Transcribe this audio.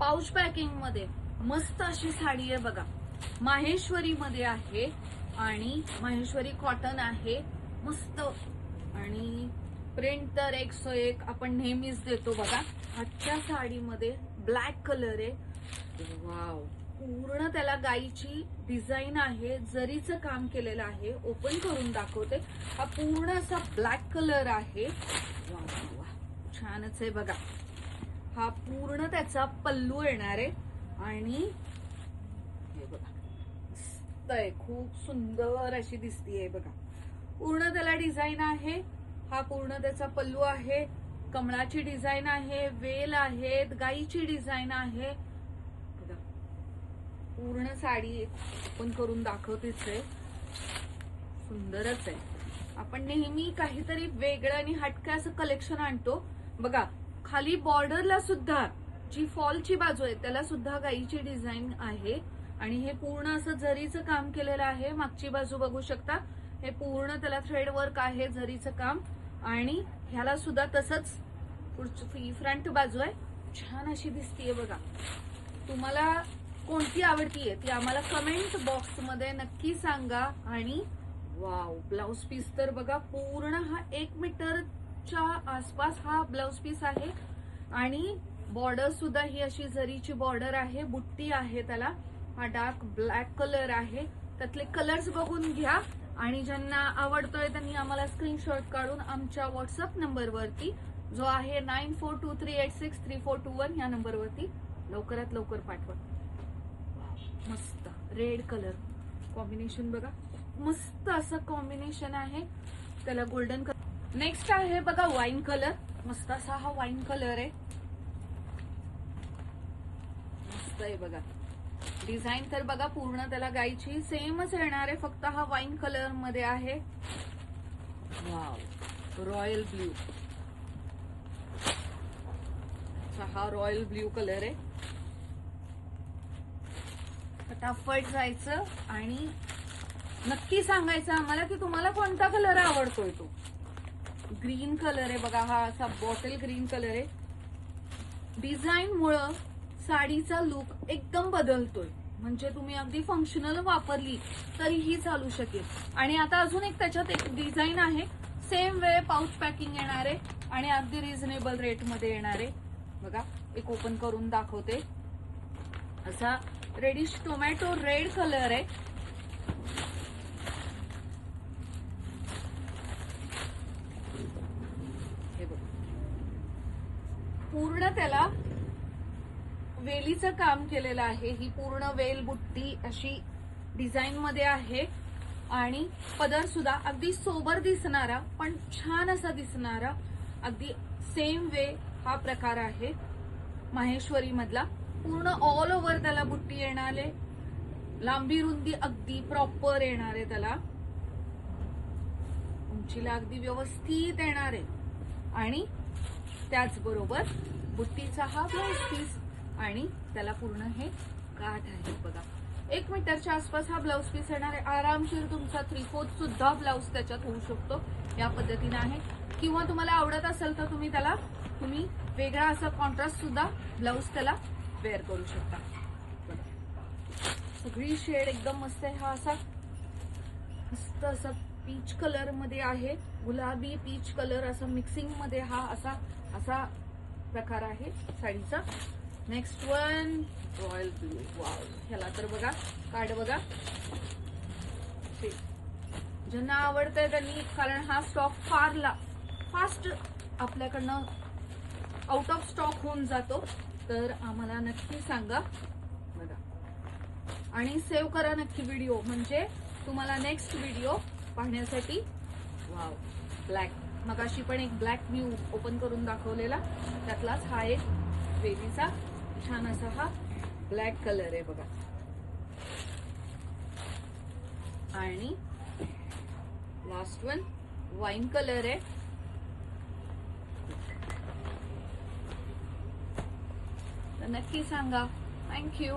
Pouch packing मध्ये मस्त अशी साडी आहे बघा. माहेश्वरी मध्ये आहे आणि माहेश्वरी कॉटन आहे. मस्त आणि प्रिंट तर 101 आपण नेहमीच देतो बघा. आजच्या साडीमध्ये ब्लॅक कलर आहे. वाव, पूर्ण त्याला गाईची डिझाईन आहे. जरीचं काम केलेलं आहे. ओपन करून दाखवते. हा पूर्ण असा ब्लॅक कलर आहे. वा वा, छानच आहे बघा. हा पूर्ण त्याचा पल्लू येणार आहे आणि हे बघा मस्त आहे. खूप सुंदर अशी दिसतीये बघा. पूर्ण त्याला डिझाईन आहे. हा पूर्ण त्याचा पल्लू आहे. कमळाची डिझाईन आहे. वेल आहेत. गाईची डिझाईन आहे. पूर्ण साडी ओपन करून दाखवतेच आहे. सुंदरच आहे. आपण नेहमी काहीतरी वेगळं आणि हटकं असं कलेक्शन आणतो बघा. खाली बॉर्डरला सुद्धा जी फॉलची बाजू आहे त्याला सुद्धा गाईची डिझाईन आहे आणि हे पूर्ण असं जरीचं काम केलेलं आहे. मागची बाजू बघू शकता. हे पूर्ण त्याला थ्रेड वर्क आहे, जरीचं काम. आणि ह्याला सुद्धा तसंच पुढची फ्रंट बाजू आहे. छान अशी दिसतीये बघा. तुम्हाला कोणती आवडतीये ती आम्हाला कमेंट बॉक्स मध्ये नक्की सांगा. आणि वाव, ब्लाउज पीस तर बघा. पूर्ण हा 1 मीटरच्या आसपास हा ब्लाउज पीस आहे आणि बॉर्डर सुद्धा ही अशी जरीची बॉर्डर आहे. बुट्टी आहे त्याला. हा डार्क ब्लॅक कलर आहे. त्यातले कलर्स बघून घ्या आणि ज्यांना आवडतोय त्यांनी आम्हाला स्क्रीनशॉट काढून आमच्या व्हॉट्सअप नंबरवरती जो आहे 9423863421 या नंबरवरती लवकरात लवकर पाठवा. मस्त रेड कलर कॉम्बिनेशन बघा. मस्त असं कॉम्बिनेशन आहे. त्याला गोल्डन कलर. नेक्स्ट आहे बघा वाईन कलर. मस्त असा हा वाईन कलर आहे. मस्त आहे बघा. डिझाईन तर बघा पूर्ण त्याला गाईची सेमच येणार आहे. फक्त हा वाईन कलर मध्ये आहे. Wow, royal blue. हा रॉयल ब्ल्यू कलर आहे. फटाफट जायचं आणि नक्की सांगायचं आम्हाला की तुम्हाला कोणता कलर आवडतोय. तो ग्रीन कलर आहे बघा. हा असा बॉटल ग्रीन कलर आहे. डिझाईन मुळे साडीचा लुक एकदम बदलतोय. म्हणजे तुम्ही अगदी फंक्शनल वापरली तरीही चालू शकेल. आणि आता अजून एक त्याच्यात एक डिझाईन आहे. सेम वे पाऊच पॅकिंग येणार आहे आणि अगदी रिझनेबल रेट मध्ये येणार आहे बघा. एक ओपन करून दाखवते. असा रेडिश टोमॅटो रेड कलर आहे. हे बघ, पूर्ण त्याला वेलीचं काम केलेलं आहे. ही पूर्ण वेल बुट्टी अशी डिझाईन मध्ये आहे आणि पदर सुद्धा अगदी सोबर दिसणारा पण छान असा दिसणारा. अगदी सेम वे हा प्रकार आहे माहेश्वरी मधला. पूर्ण ऑल ओव्हर त्याला बुट्टी येणार आहे. लांबी रुंदी अगदी प्रॉपर येणार आहे. त्याला उंचीला अगदी व्यवस्थित येणार आहे. आणि त्याचबरोबर बुट्टीचा हा ब्लाउज पीस आणि त्याला पूर्ण हे काठ आहे बघा. 1 मीटरच्या आसपास हा ब्लाउज पीस येणार आहे. आरामशीर तुमचा 3/4 सुद्धा ब्लाउज त्याच्यात होऊ शकतो. या पद्धतीने आहे. किंवा तुम्हाला आवडत असेल तर तुम्ही त्याला वेगळा असा कॉन्ट्रास्ट सुद्धा ब्लाउज त्याला वेअर करू शकता. सगळी शेड एकदम मस्त आहे. हा असा मस्त असा पीच कलर मध्ये आहे. गुलाबी पीच कलर असं मिक्सिंग मध्ये हा असा प्रकार आहे साडीचा. Next one royal blue. Wow, ह्याला तर बघा कार्ड बघा. ज्यांना आवडतंय त्यांनी, कारण हा स्टॉक फास्ट आपल्याकडनं आउट ऑफ स्टॉक होऊन जातो. तर आम्हाला नक्की सांगा बघा आणि सेव्ह करा नक्की व्हिडिओ. म्हणजे तुम्हाला नेक्स्ट व्हिडिओ पाहण्यासाठी. Wow, black. मगाशी पण एक ब्लॅक मी ओपन करून दाखवलेला. त्यातलाच हा एक वेलीचा छान असा हा ब्लॅक कलर आहे बघा. आणि लास्ट वन वाईन कलर आहे. तर नक्की सांगा. थँक्यू.